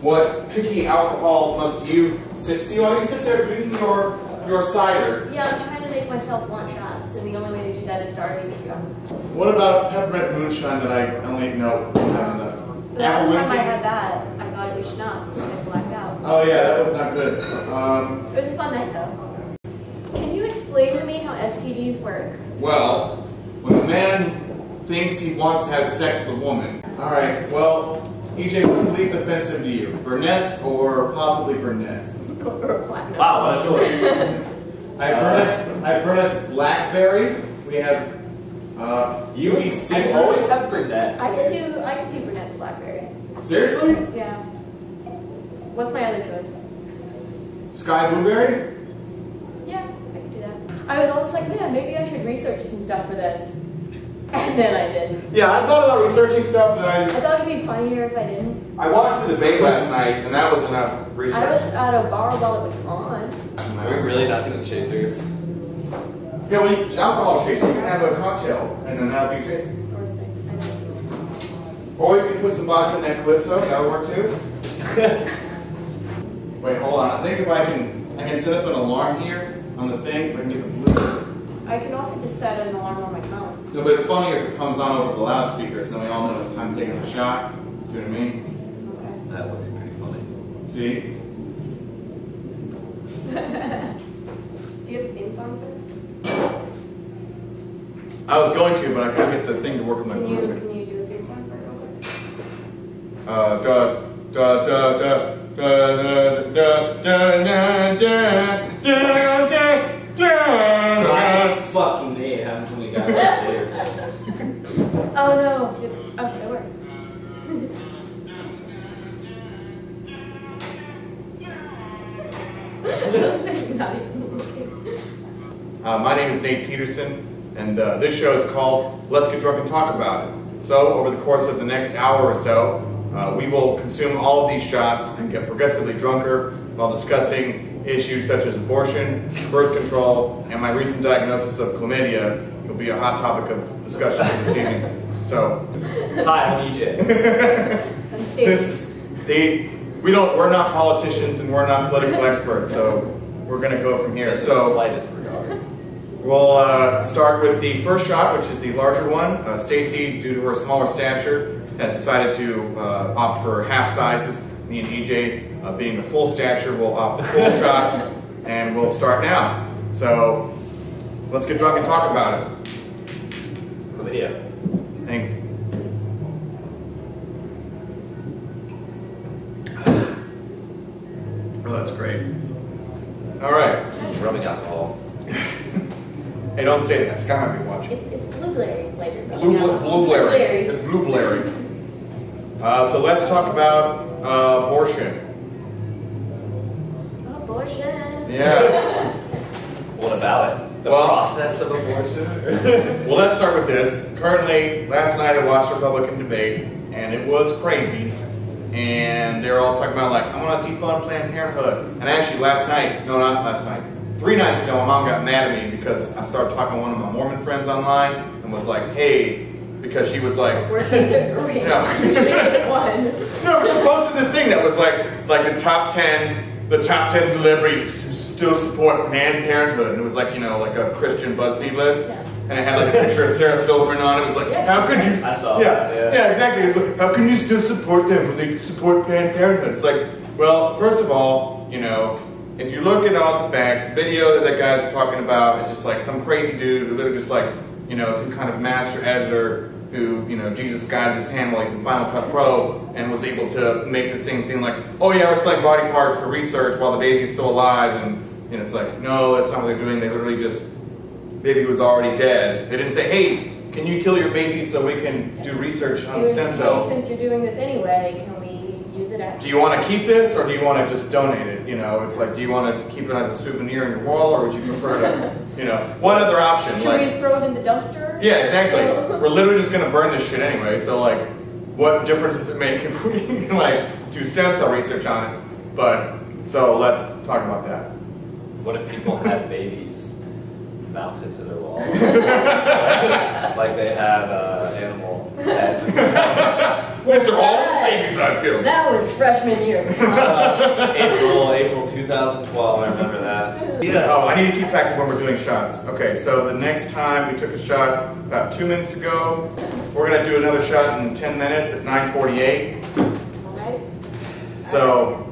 What picky alcohol must you sip? See, while you sit there drinking your cider. Yeah, I'm trying to make myself want shots, and the only way to do that is to already be drunk. What about peppermint moonshine that I only know have in the The last time I had that, I thought it was schnapps, and I blacked out. Oh yeah, that was not good. It was a fun night, though. Can you explain to me how STDs work? Well, when a man thinks he wants to have sex with a woman. Alright, well, EJ, what's the least offensive to you? Brunettes or possibly brunettes? Or platinum. Wow, what a choice. I have brunettes blackberry. We have UV I citrus. always have brunettes. I could do brunettes blackberry. Seriously? Yeah. What's my other choice? Sky blueberry? Yeah, I could do that. I was almost like, man, maybe I should research some stuff for this. And then I didn't. Yeah, I thought about researching stuff, but I thought it'd be funnier if I didn't. I watched the debate last night, and that was enough research. I was at a bar while it was on. Are we really not doing chasers? Yeah, when you alcohol chaser, you can have a cocktail, and then that'll be chasing. Or 6, I know. Or you can put some vodka in that calypso, that'll work too. Wait, hold on. I think if I can set up an alarm here on the thing, if I can get the blue. I can also just set an alarm on my phone. No, but it's funny if it comes on over the loudspeakers, so then we all know it's time to take a shot. See what I mean? Okay. That would be pretty funny. See? Do you have a theme song for this? I was going to, but I couldn't get the thing to work with my Can you blue. do a theme song for it real quick? Classic fucking day it happens when we got later. Oh no. Okay, it worked. Not even looking. My name is Nate Peterson, and this show is called Let's Get Drunk and Talk About It. So, over the course of the next hour or so, we will consume all of these shots and get progressively drunker while discussing issues such as abortion, birth control, and my recent diagnosis of chlamydia will be a hot topic of discussion this evening. So, Hi, I'm EJ. I'm Stacey. we're not politicians and we're not political experts, so we're going to go from here. In the So, slightest regard. we'll start with the first shot, which is the larger one. Stacy, due to her smaller stature, has decided to opt for half sizes. Me and EJ, being the full stature, will opt for full shots, and we'll start now. So, let's get drunk and talk about it. Chlamydia. Thanks. Oh, that's great. All right. Rubbing alcohol. Hey, don't say that. Scott might be watching. It's blueberry flavored. Blueberry. It's blueberry. So let's talk about abortion. Abortion. Yeah. What about it? The Well- process of abortion? Well, let's start with this. Currently, last night I watched a Republican debate, and it was crazy. And they were all talking about, like, I want to defund Planned Parenthood. And actually, last night, no, not last night, 3 nights ago, my mom got mad at me because I started talking to one of my Mormon friends online and was like, hey, because she was like, Abortions are great. No. You should make it one. no, she posted the thing that was like the top 10 celebrities who still support Planned Parenthood. And it was like, you know, like a Christian BuzzFeed list. Yeah. And it had like a picture of Sarah Silverman on it. It was like, Yeah. how could you? I saw yeah, that, yeah. yeah, exactly. It was like, how can you still support them when they support Planned Parenthood? It's like, well, first of all, you know, if you look at all the facts, the video that guys are talking about is just like some crazy dude who literally just like, you know, some kind of master editor who, you know, Jesus guided his hand while he's in Final Cut Pro and was able to make this thing seem like, oh yeah, we're selling body parts for research while the baby is still alive. And you know, it's like, no, that's not what they're doing. They literally just, baby was already dead. They didn't say, hey, can you kill your baby so we can do research on stem cells? Since you're doing this anyway, can we use it after? Do you want to keep this or do you want to just donate it? You know, it's like, do you want to keep it as a souvenir in your wall or would you prefer to, you know, one other option? Should like, we throw it in the dumpster? yeah, exactly. We're literally just going to burn this shit anyway, so like, what difference does it make if we can like do stem cell research on it? But, so let's talk about that. What if people had babies mounted to their walls? Like they have animal heads and These are all the babies I've killed. That was freshman year. April 2012, I remember that. Yeah. Oh, I need to keep track of when we're doing shots. Okay, so the next time we took a shot about 2 minutes ago. We're gonna do another shot in 10 minutes at 9:48. Alright. So,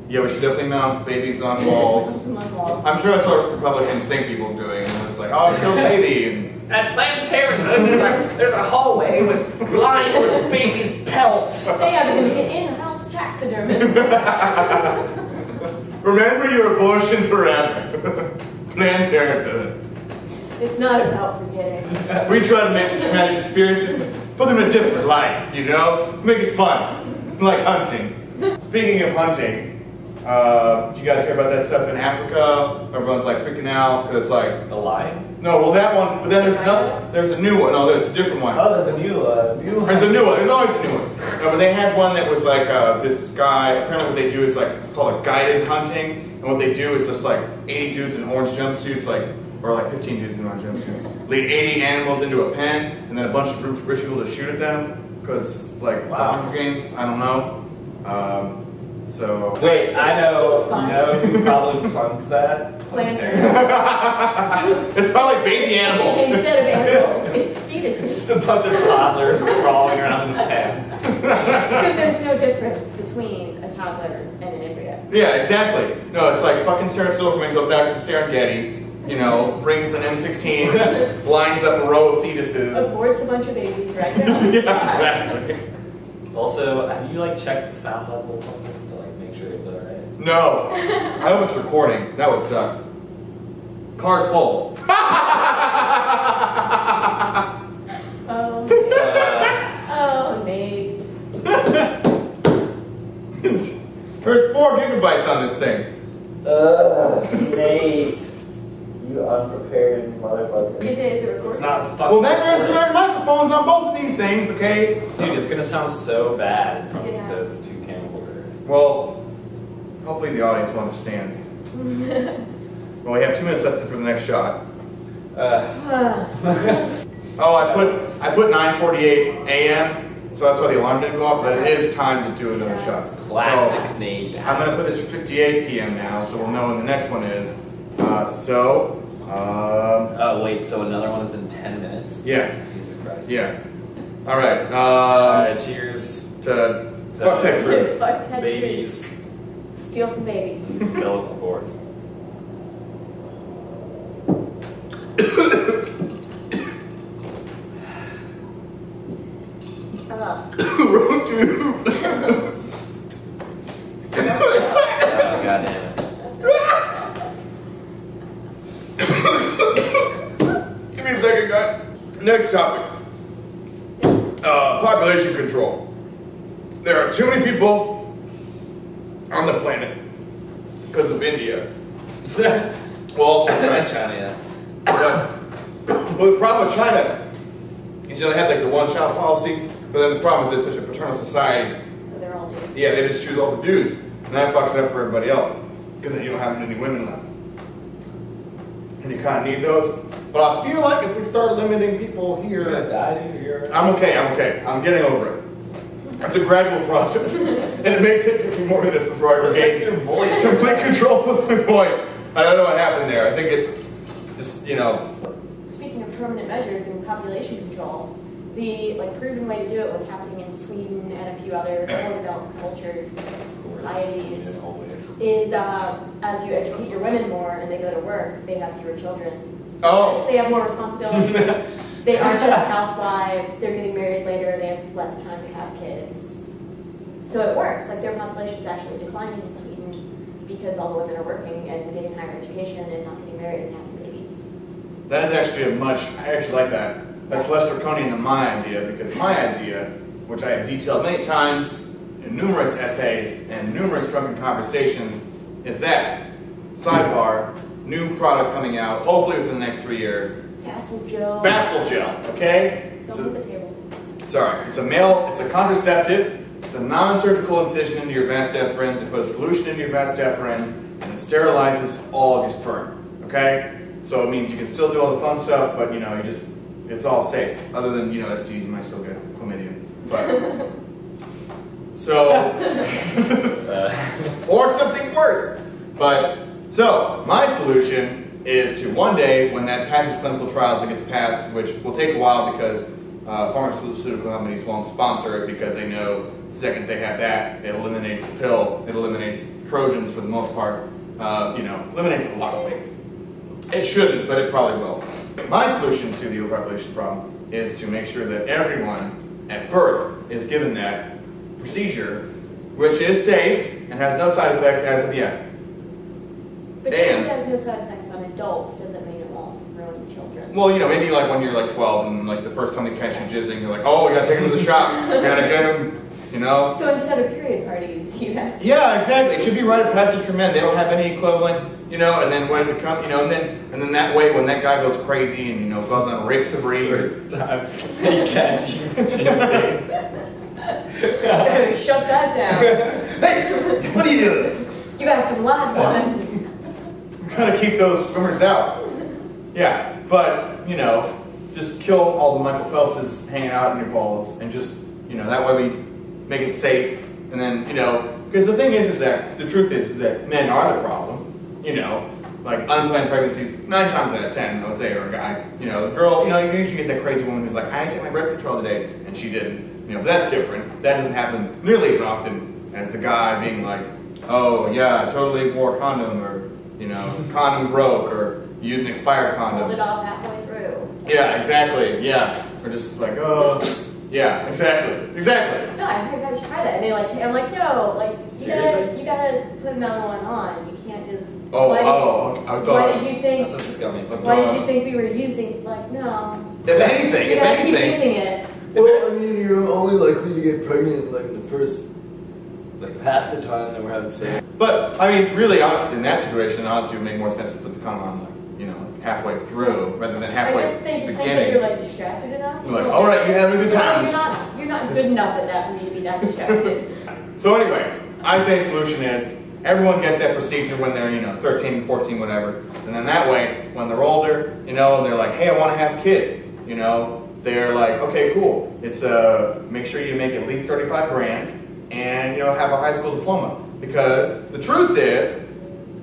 yeah, we should definitely mount babies on walls. I'm sure that's what Republicans think people are doing. And it's like, oh, kill a baby. And At Planned Parenthood, there's a hallway lined with babies' pelts. They have an in-house taxidermist. remember your abortion forever. Planned Parenthood. It's not about forgetting. We try to make the traumatic experiences, put them in a different light, you know? Make it fun. Like hunting. Speaking of hunting, did you guys hear about that stuff in Africa? Everyone's like freaking out because like... The lion? No, well that one, but then there's a new one. No, there's a different one. Oh, there's a new one. There's a new one. There's always a new one. No, but they had one that was like this guy. Apparently, what they do is like it's called a guided hunting, and what they do is just like 80 dudes in orange jumpsuits, or 15 dudes in orange jumpsuits, lead 80 animals into a pen, and then a bunch of rich people to shoot at them because like the Hunger Games. I don't know. So wait, I know. You know who probably funds that? Planned Parenthood. It's probably baby animals. Instead of animals, it's fetuses. Just a bunch of toddlers crawling around in a pen. Because there's no difference between a toddler and an embryo. Yeah, exactly. No, it's like fucking Sarah Silverman goes out to the Serengeti, you know, brings an M16, just lines up a row of fetuses. Aborts a bunch of babies right now. Yeah, exactly. Also, have you like checked the sound levels on this to like make sure it's alright? No. I hope it's recording. That would suck. Car full. Oh, Nate. There's 4 gigabytes on this thing. Nate. You unprepared motherfucker. Is it recording? It's not fucking. Well, then there's microphones on both of these things, okay? Dude, it's gonna sound so bad from Yeah. those 2 camcorders. Well, hopefully the audience will understand. Well, we have 2 minutes left for the next shot. Oh, I put 9:48 a.m. So that's why the alarm didn't go off, but it is time to do another shot. Classic So, Nate. I'm gonna put this for 58 p.m. now, so we'll know when the next one is. Oh wait, so another one is in 10 minutes? Yeah, Jesus Christ. yeah. All right. Alright, cheers. To fuck Ted Cruz. Cheers, fuck Ted Babies. Cruz. Steal some babies. Umbilical cords. Oh, goddamn it. Give me a second, guys. Next topic. Population control. There are too many people on the planet because of India. Well, also China. China. Well, the problem with China is they had like the one-child policy, but then the problem is it's such a paternal society. So they're all dudes. Yeah, they just choose all the dudes, and that fucks it up for everybody else because then you don't have any women left, and you kind of need those. But I feel like if we start limiting people You're gonna here, die, dude. You're... I'm okay. I'm getting over it. It's a gradual process, and it may take a few more minutes before I regain your voice. complete control of my voice. I don't know what happened there. I think it just, you know. Speaking of permanent measures and population control, the proven way to do it was happening in Sweden and a few other more developed cultures, societies, is as you educate your women more and they go to work, they have fewer children. Oh. They have more responsibilities. They aren't just housewives. They're getting married later. They have less time to have kids. So it works. Like their population is actually declining in Sweden because all the women are working and getting higher education and not getting married and having babies. That is actually I actually like that. That's less draconian than my idea, because my idea, which I have detailed many times in numerous essays and numerous drunken conversations, is that, sidebar, new product coming out, hopefully within the next 3 years. Vassal gel. Vassal gel, okay? Don't hit the table. Sorry, it's a contraceptive. It's a non-surgical incision into your vas deferens. It puts a solution into your vas deferens, and it sterilizes all of your sperm, okay? So it means you can still do all the fun stuff, but it's all safe. Other than, STDs, you might still get chlamydia. But So, or something worse. But, so, my solution is to one day, when that passes clinical trials and gets passed, which will take a while because pharmaceutical companies won't sponsor it because they know the second they have that, it eliminates the pill, it eliminates Trojans for the most part, eliminates a lot of things. It shouldn't, but it probably will. My solution to the overpopulation problem is to make sure that everyone at birth is given that procedure, which is safe and has no side effects as of yet. But just because it has no side effects on adults doesn't mean it won't ruin children. Well, maybe like when you're like 12 and like the first time they catch you jizzing, you're like, oh, we gotta take him to the shop. We gotta get him, So instead of period parties, you have... Yeah, exactly. It should be rite of passage for men. They don't have any equivalent, and then when it becomes, and then that way when that guy goes crazy and, goes on rakes of reed. First time they catch you jizzing. Shut that down. Hey, what are you doing? You got some live ones. Gotta keep those swimmers out. Yeah, but, just kill all the Michael Phelpses hanging out in your balls and just, that way we make it safe. And then, because the thing is that, the truth is that men are the problem. Like unplanned pregnancies, 9 times out of 10, I would say, or a guy. The girl, you usually get that crazy woman who's like, I didn't take my birth control today, and she didn't. But that's different. That doesn't happen nearly as often as the guy being like, oh, yeah, I totally wore a condom, or, condom broke, or you used an expired condom. Hold it off halfway through. Yeah, exactly, yeah. Or just like, oh, yeah, exactly. No, I've heard guys try that, and I'm like, no, you gotta put another one on. You can't just. Why did you think? That's a scummy. Why did you think we were using? Like, no. If anything, you gotta keep using it. Well, you're only likely to get pregnant like in the first, half the time that we're having sex. But really, in that situation, honestly, it would make more sense to put the condom on, halfway through rather than halfway. I guess they just beginning. think that you're distracted enough. You're like, all right, you're having a good time. You're not good enough at that for me to be that distracted. So anyway, I say solution is everyone gets that procedure when they're 13, 14, whatever, and then that way, when they're older, and they're like, hey, I want to have kids, they're like, okay, cool. It's make sure you make at least 35 grand and have a high school diploma, because the truth is,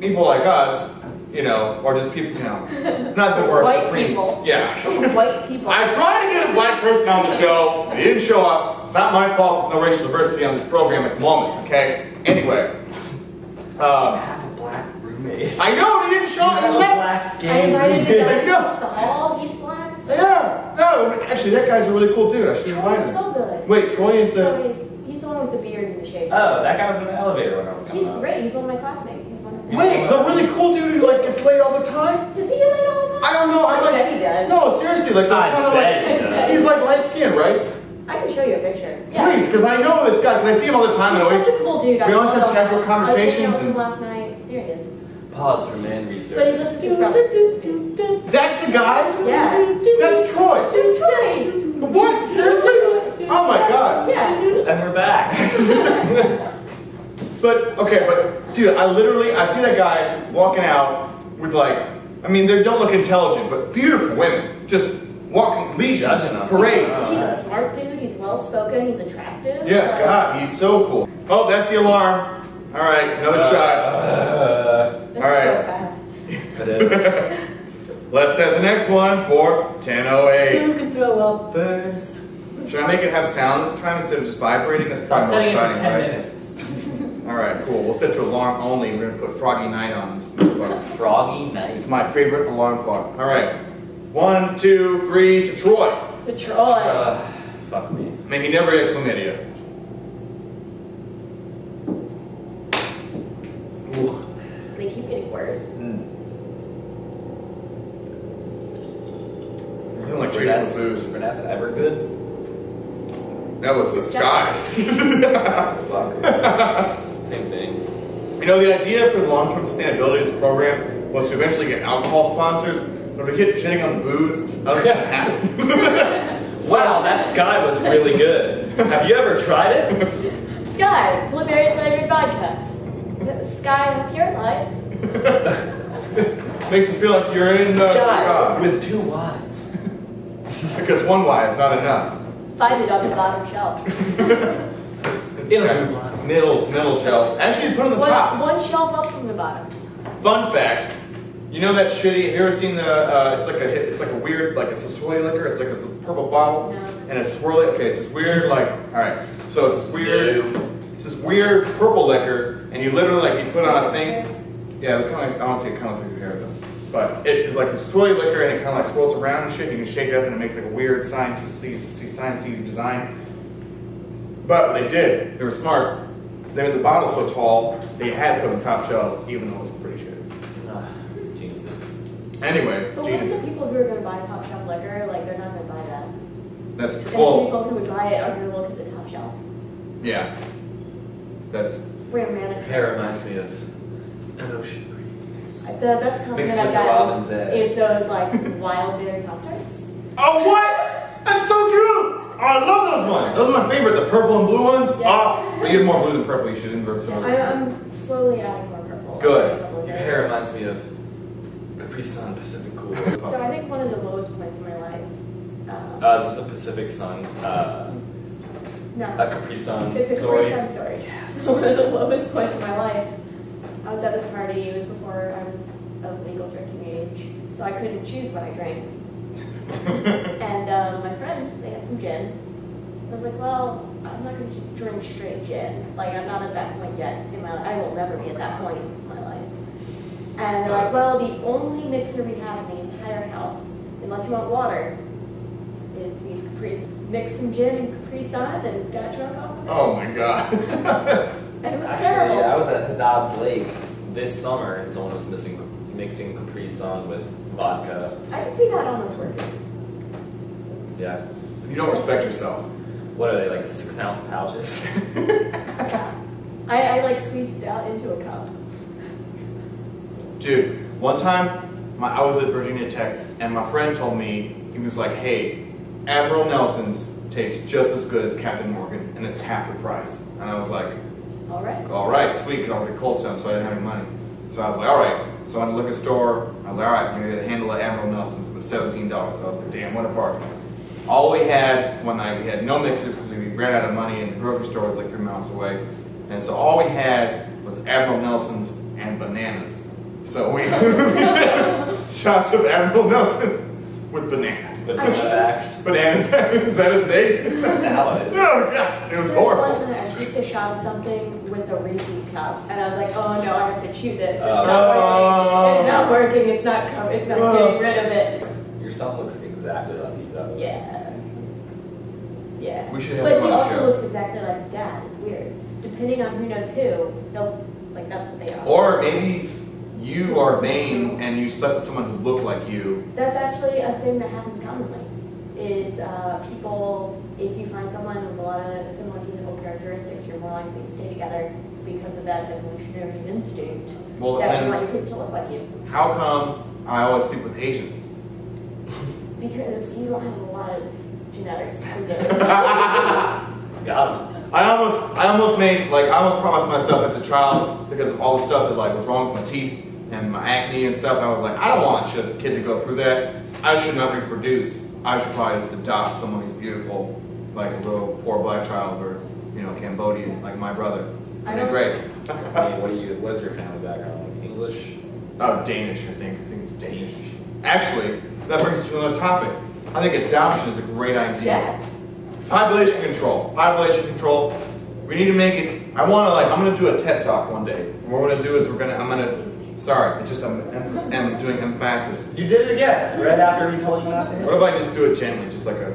people like us, or just people, not the worst. White people. Yeah. White people. I tried to get a black person on the show, and he didn't show up. It's not my fault. There's no racial diversity on this program at the moment. Okay. Anyway. I have a black roommate. I know he didn't show up. I invited him I know. across the hall. He's black. Yeah. No. Actually, that guy's a really cool dude. I should invite Troy's him. so good. Wait, Troy is the. He's the one with the beard and the shape. Oh, that guy was in the elevator when I was coming He's up. great. He's one of my classmates. He's one of my Wait, the really cool dude who gets laid all the time? Does he get laid all the time? I don't know. I bet he does. No, seriously, like I kind of bet he like does. he's like light skinned, right? I can show you a picture. Yeah. Please, because I know this guy. Because I see him all the time. He's and such a cool dude. we always have casual I conversations. was him last night. Here he is. Pause for man But he research. lives with his brother. That's the guy. Yeah. That's Troy. It's Troy. What? Seriously? Oh my god. Yeah. And we're back. But dude, I see that guy walking out with they don't look intelligent, but beautiful women just walking legions, parades. He's a smart dude. He's well spoken. He's attractive. Yeah, God, he's so cool. Oh, that's the alarm. All right, another shot. This all right. is so fast. It is. Let's set the next one for 10:08. You can throw up first. Should I make it have sound this time instead of just vibrating? That's I'm probably more setting it for exciting, 10 right? minutes. All right, cool. We'll set to alarm only. We're gonna put Froggy Night on this motherfucker. Froggy Night. It's my favorite alarm clock. All right, 1, 2, 3 to Troy. But Troy. Fuck me. May he never get chlamydia. Ooh. They keep getting worse. I feel like chasing the booze. Burnette's ever good? That was the sky. Fuck. Same thing. The idea for the long-term sustainability of this program was to eventually get alcohol sponsors, but if we keep shitting on the booze, I don't think that happened. Wow, that Sky was really good. Have you ever tried it? Sky, blueberry flavored vodka. Sky, pure life. Makes you feel like you're in the sky. With 2 Ys. Because 1 Y is not enough. Find it on the bottom shelf. In a got blue line. middle shelf. Actually, you put it on the top. One shelf up from the bottom. Fun fact, you know that shitty, have you ever seen the, it's like a weird, like it's a swirly liquor, it's a purple bottle, No. and it's swirly, okay, it's this weird, like, alright, so it's this weird purple liquor, and you literally, like, you put on a thing, yeah, it kinda, I don't say it kind of looks like your hair, though, but it's like a swirly liquor, and it kind of like swirls around and shit, and you can shake it up, and it makes like a weird sciencey design. But what they did, they were smart, they made the bottle so tall, they had to put it on the top shelf, even though it was pretty shit. Geniuses. Anyway, But what if the people who are going to buy top shelf liquor, like they're not going to buy that? That's true. And the Well, people who would buy it are going to look at the top shelf. yeah. That's Brand manager. Hair reminds me of an ocean breeze. The best compliment Mixed I've with gotten robin's egg. is those like wild berry Pop-Tarts. oh what? That's so true. Oh, I love those ones. Those are my favorite. The purple and blue ones. Yeah. Oh, but you have more blue than purple. You should invert some. I'm slowly adding more purple. Good. every couple of Your days. hair reminds me of Capri Sun Pacific Cool. So I think one of the lowest points in my life. Is this a Pacific Sun? No. A Capri Sun It's a story? Capri Sun story. Yes. One of the lowest points in my life. I was at this party. It was before I was of legal drinking age, so I couldn't choose what I drank. And my friends, they had some gin. I was like, well, I'm not going to just drink straight gin. Like, I'm not at that point yet in my life. I will never be at that point in my life. And they're like, well, the only mixer we have in the entire house, unless you want water, is these Capri. Mixed some gin and Capri Sun and got drunk off of it. Oh my god. And it was Actually, terrible. yeah, I was at Haddad's Lake this summer and someone was mixing Capri Sun with vodka. I can see that almost working. Yeah. You don't respect yourself. What are they, like 6-ounce pouches? I like squeezed it out into a cup. Dude, one time I was at Virginia Tech and my friend told me, he was like, hey, Admiral Nelson's tastes just as good as Captain Morgan and it's half the price. And I was like, All right. all right, sweet, because I was at Cold Stone, so I didn't have any money. So I was like, all right. So I went to the liquor store. I was like, all right, I'm going to get a handle of Admiral Nelson's. It was $17. I was like, damn, what a bargain. All we had one night, we had no mixers because we ran out of money and the grocery store was like 3 miles away. And so all we had was Admiral Nelson's and bananas. So we did shots of Admiral Nelson's with banana. Banana backs. Banana, is that his name? Now it is. Oh, God, it was There was one horrible. time I just a shot of something with a Reese's cup, and I was like, oh no, I have to chew this. It's Oh. not working. It's not working. It's not getting rid of it. Your son looks exactly like you, though. Yeah. Yeah. We should have But him he on the also show. looks exactly like his dad. It's weird. Depending on who knows who, they'll like that's what they are. Or maybe you are vain and you slept with someone who looked like you. That's actually a thing that happens commonly. Is people, if you find someone with a lot of similar physical characteristics, you're more likely to stay together because of that evolutionary instinct Well, that then- you want your kids to look like you. How come I always sleep with Asians? Because you don't have a lot of genetics to preserve. Got him. I almost promised myself as a child because of all the stuff that like was wrong with my teeth and my acne and stuff. I was like, I don't want a kid to go through that. I should not reproduce. I should probably just adopt someone who's beautiful, like a little poor black child or, you know, Cambodian, like my brother. I They're don't- great. What is your family background? Like English? Oh, Danish, I think. I think it's Danish. Actually, that brings us to another topic. I think adoption is a great idea. Yeah. Population control. Population control. We need to make it. I'm gonna do a TED talk one day. What we're gonna do is sorry, it's just I'm doing emphasis. You did it again, right after we told you not to hit What if I just do it gently, just like a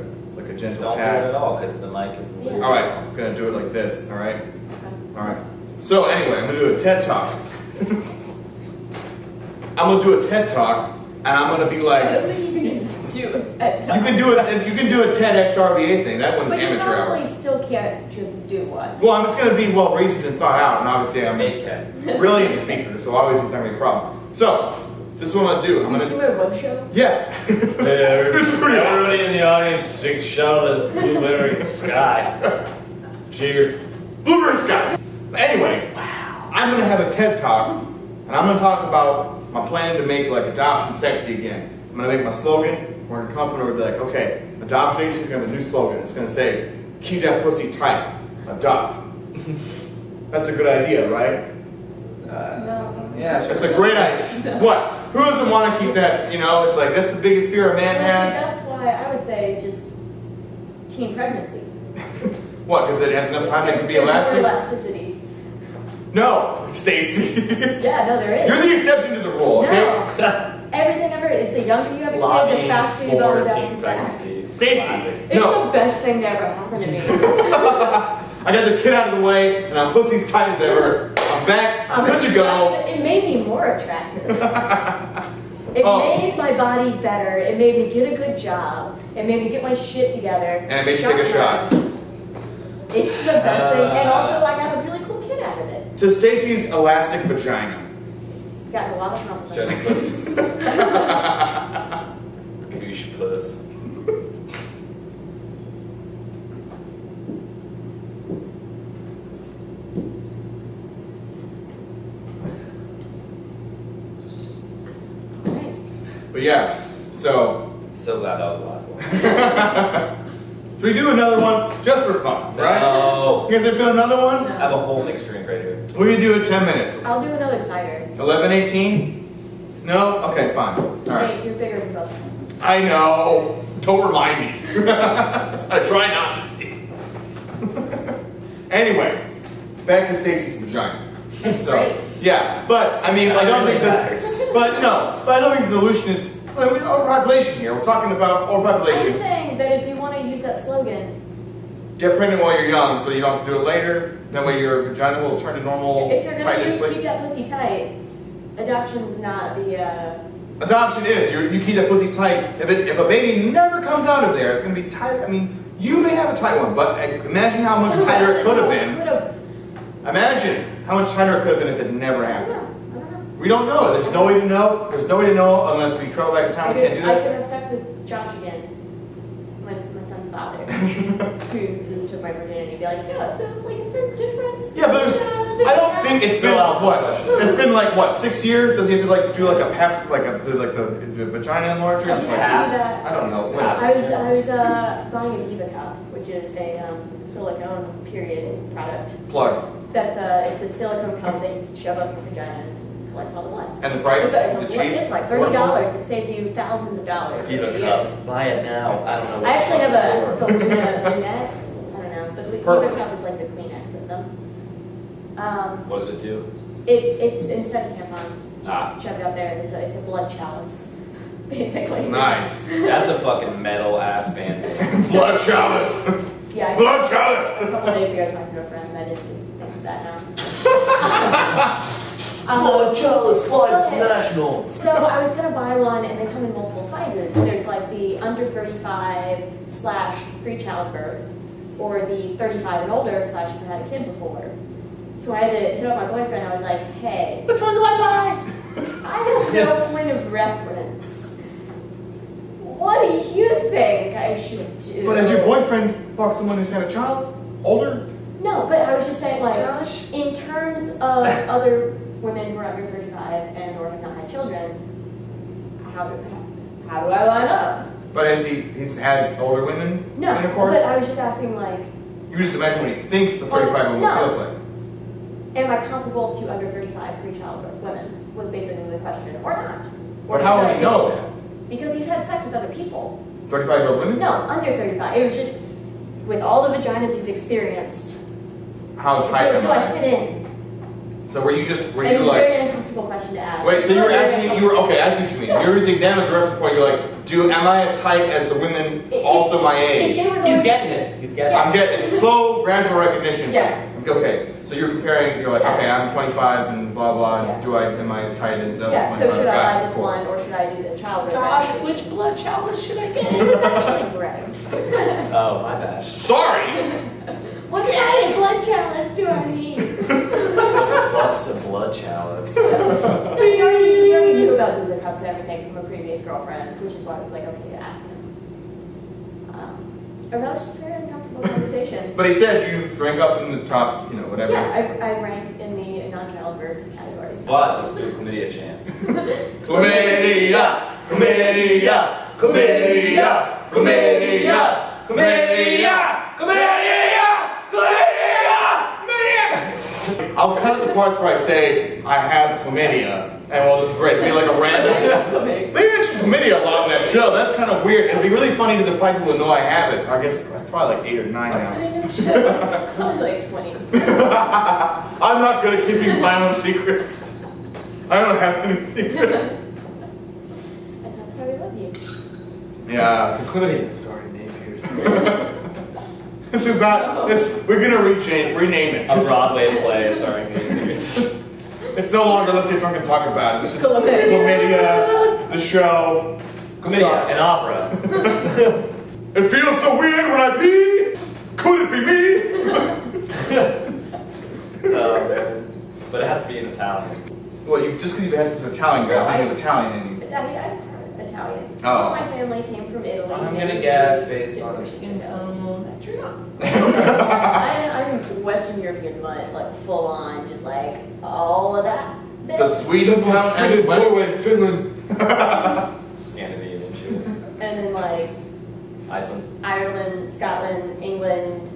Just gentle don't do it pat? at all, because the mic is the Yeah. All right, I'm gonna do it like this. All right, Okay. all right. So anyway, I'm gonna do a TED talk. I'm gonna do a TED talk, and I'm gonna be I like, don't think you can just do a TED Talk. you can do a TEDx RVA thing. That one's But you amateur hour. probably still can't just do one. Well, I'm just gonna be well reasoned and thought out, and obviously I'm Make it. a brilliant speaker, so obviously it's not gonna be a problem. So this is what I'm gonna do. I'm You see gonna my web show? yeah. Hey, This is pretty everybody in the audience, take a shot of this blueberry sky. Cheers. Blueberry Sky. Anyway, I'm gonna have a TED talk, and I'm gonna talk about my plan to make like adoption sexy again. I'm gonna make my slogan. We're in a company where we'll be like, okay, adoption agency is gonna have a new slogan. It's gonna say, keep that pussy tight, adopt. That's a good idea, right? No. Yeah, sure. It's a great idea. What? Who doesn't want to keep that, you know, it's like, that's the biggest fear a man has. That's why I would say just teen pregnancy. What, because it has enough time it can be There's more elastic? elasticity. No, Stacy. Yeah, no, there is. You're the exception to the rule, okay? No. Everything ever is the younger you have a kid, the Lobbying faster you go for to teen back. pregnancy. Stacy. Classic. It's No. the best thing to ever happen to me. I got the kid out of the way, and I'm pussy as tight as ever. I'm back. I'm good to go. It made me more attractive. It Oh. made my body better. It made me get a good job. It made me get my shit together. And it made you take a shot. It's the best thing, and also I got a really cool kid out of it. To Stacy's elastic vagina. Got a lot of compliments. Stretching pussies. Goosh puss. Right. But yeah, so So glad that was the last one. should we do another one just for fun, right? No. You guys gonna do another one? I have a whole mixed drink right here. We're gonna do it 10 minutes. I'll do another cider. 11:18? No? Okay, fine. All right. Hey, you're bigger than both of us. I know. Don't remind me. I try not to be. Anyway, back to Stacy's vagina. It's great. Yeah, but I mean, I don't think this. But no, but I don't think the solution is. I mean, overpopulation here. We're talking about I'm overpopulation. saying that if you want to use that slogan, Get pregnant while you're young, so you don't have to do it later. That way, your vagina will turn to normal if you're going tightness. to keep that pussy tight, adoption's not the. Adoption is you keep that pussy tight. If a baby never comes out of there, it's gonna be tight. I mean, you may have a tight one, but imagine how much tighter it could have been. Imagine how much tighter it could have been if it never I don't happened. know. I don't know. We don't know. There's no way to know. There's no way to know unless we travel back in time. We can't do I that. could have sex with Josh again, my son's father, who took my virginity. Be like, yeah, so like, is there a difference? Yeah, but there's. I don't think it's been Fill out this what. question. It's been like what 6 years? Does he have to like do like a pass like the vagina enlarger? I It's was like, gonna do that. I don't know. When? Pass. I was buying a Diva cup, which is a silicone period product. Plug. It's a silicone cup that you shove up your vagina and collects all the blood. And the price? It's Is it cheap? It's like $30. It saves you thousands of dollars. Diva over the cup. years. Buy it now. I don't know what I actually have it's a for. Luna Lunette. I don't know, but the Diva Perfect. cup is like the Kleenex of them. What does it do? It's instead of tampons, you Ah. just shove it up there, and it's a blood chalice, basically. Nice. That's a fucking metal ass band. Blood chalice. Yeah. Blood chalice. A couple days ago, talking to a friend, I didn't just think of that now. Blood chalice, fly okay. international. So I was gonna buy one, and they come in multiple sizes. There's like the under 35 / pre-childbirth, or the 35 and older / if I had a kid before. So I had to hit up my boyfriend. I was like, hey, which one do I buy? I have no point of reference. What do you think I should do? But as your boyfriend fuck someone who's had a child, older? No, but I was just saying, like, Gosh. in terms of other women who are under 35 and or have not had children, how do I line up? But as he's had older women No, intercourse? but I was just asking, like, You just imagine what he thinks the 35 woman No. feels like. am I comparable to under 35 pre-childbirth women? Was basically the question, or not. Or But how should would I he be? know that? Because he's had sex with other people. 35-year-old women? No, under 35. It was just, with all the vaginas you've experienced, How tight do am I I? fit in? So were you And it's a like... very uncomfortable question to ask. Wait, so you were Very asking, okay, I see what you mean. You were using them as a reference point. You're like, am I as tight as the women also my age? If they were He's going- getting it. He's getting Yeah. I'm getting it's slow, gradual recognition. Yes. Okay, so you're comparing. You're like, Yeah. okay, I'm 25 and blah blah. Yeah. Am I as tight as Yeah, 25? so should I Got buy it. this Cool. one or should I do the child Josh, reaction? which blood chalice should I get? It's actually gray. Oh, my bad. Sorry. What kind of blood chalice do I need? Fuck's a blood chalice. No, you already knew about Diva cups and everything from a previous girlfriend, which is why I was like, okay, to ask him. And that was just a very uncomfortable conversation. But he said you rank up in the top, whatever. Yeah, I rank in the non-childbirth category. But let's do a chlamydia chant. Chlamydia, chlamydia, chlamydia, chlamydia, chlamydia, chlamydia, chlamydia, chlamydia. I'll cut the parts where I say I have chlamydia, and we'll just be like a random. They mention chlamydia a lot in that show. That's kind of weird. It'd be really funny to find people who know I have it. I guess probably like 8 or 9 now. Probably like 20. I'm not good at keeping my own secrets. I don't have any secrets. And that's why we love you. Yeah. Chlamydia starring Nate Pierce. This is not. We're gonna rename it. A Broadway play starring Nate Pierce. It's no longer let's get drunk and talk about it. This is Chlamydia. Chlamydia, the show. Chlamydia, an opera. It feels so weird when I pee. Could it be me? But it has to be in Italian. Well, just because you've asked this Italian girl, I have Italian in you. I'm Italian. Oh. Some of my family came from Italy. I'm gonna guess based on her skin tone that you're not. I'm Western European mutt, like full on, just like all of that. The Sweden count as West Finland. Scandinavian shit. And then like Iceland. Ireland, Scotland, England,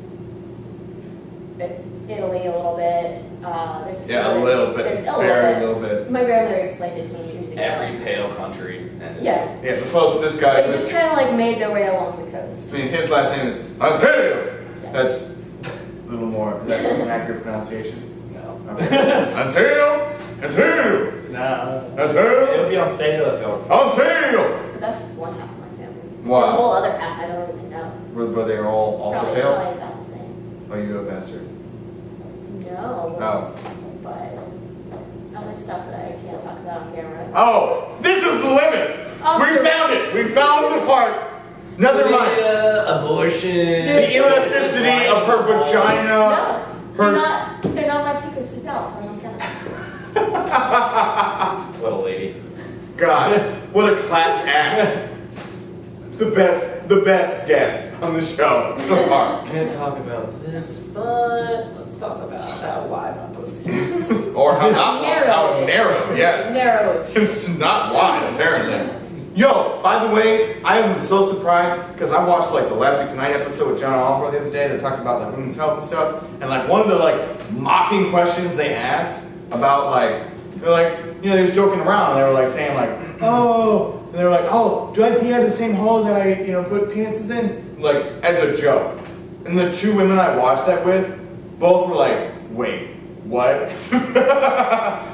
Italy a little bit. There's Yeah, a little bit. Very little bit. My grandmother explained it to me years ago. Every pale country. And Yeah. Yeah, as opposed to this guy. They just kind of like made their way along the coast. I mean, his last name is Ontario. Yeah. That's a little more. Is that an accurate pronunciation? No. Ontario. Ontario. Nah. It Ontario. would be on sale if it was. Ontario. But that's just one half of my family. Wow. The whole other half, I don't even know. Were they all also Probably pale? about the same. Oh, you a bastard. No. Oh. But other stuff that I can't talk about on camera. Oh, this is the limit. We found it. We found the part. Never mind. Abortion. The elasticity of her vagina. No. Her. They're not my secrets to tell, so I'm gonna. What a lady. God, what a class act. The best guest on the show so far. Can't talk about this, but let's talk about how wide my pussy is. Or how not Narrow. how narrow, yes. Narrow. It's not wide, apparently. Yo, by the way, I am so surprised because I watched like the Last Week Tonight episode with John Oliver the other day that talked about like women's health and stuff. And like one of the like mocking questions they asked about like, they're like, you know, they was joking around and they were like saying like, oh, and they were like, oh, do I pee out of the same hole that I, you know, put penises in? Like, as a joke. And the 2 women I watched that with, both were like, wait, what?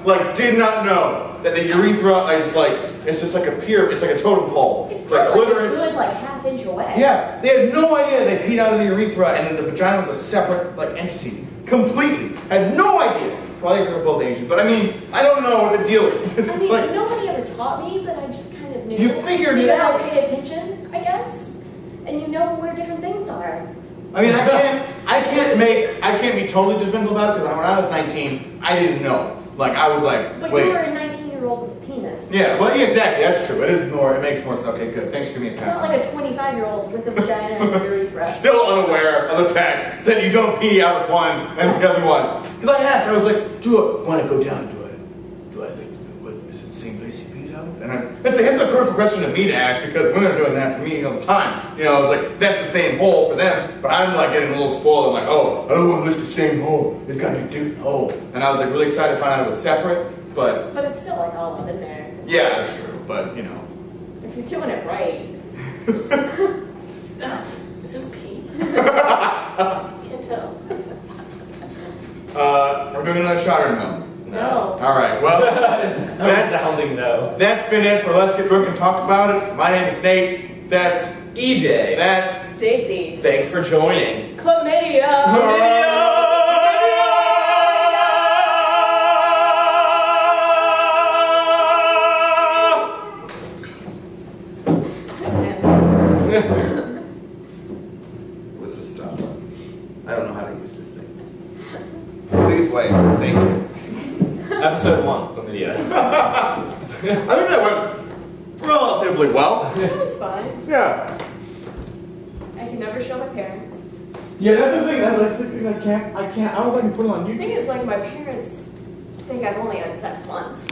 Like, did not know that the urethra is like, it's just like a pyramid, it's like a totem pole. It's like probably clitoris. a good like ½ inch away. Yeah, they had no idea they peed out of the urethra and then the vagina was a separate like entity. Completely. Had no idea. Probably they're both Asian, but I mean, I don't know what the deal is. It's I just mean, like, nobody ever taught me, but I just kind of knew. You figured it because out. I paid attention, I guess, and you know where different things are. I mean, I can't be totally judgmental about it because when I was 19, I didn't know. Like, I was like, But wait. you were a 19-year-old with a penis. Yeah, well, yeah, exactly. That's true. It is more. It makes more sense. Okay, good. Thanks for giving me a pass. Not like a 25-year-old with a vagina and a urethra. Still unaware of the fact that you don't pee out of one and the other one. Because I asked, I was like, when I go down, do I like, what, is it the same place he pees out of? And it's a hypocritical question of me to ask because women are doing that to me all the time. You know, I was like, that's the same hole for them, but I'm like getting a little spoiled. I'm like, oh, I don't want to lick the same hole. It's got to be a different hole. And I was like really excited to find out it was separate, but But it's still like all up in there. yeah, that's true. But, you know. If you're doing it right. Is this pee? Can't tell. We're doing another shot or no? No. All right, well, That's sounding no. that's been it for Let's Get Drunk and Talk About It. My name is Nate. That's EJ. That's Stacy. Thanks for joining. Chlamydia. What's this stuff? I don't know how to use this thing. Please wait. Thank you. Episode 1, chlamydia. I think that went relatively well. That was fine. Yeah. I can never show my parents. Yeah, that's the thing. That's the thing. I can't. I don't know if I can put it on The thing YouTube. is, like, my parents think I've only had sex once.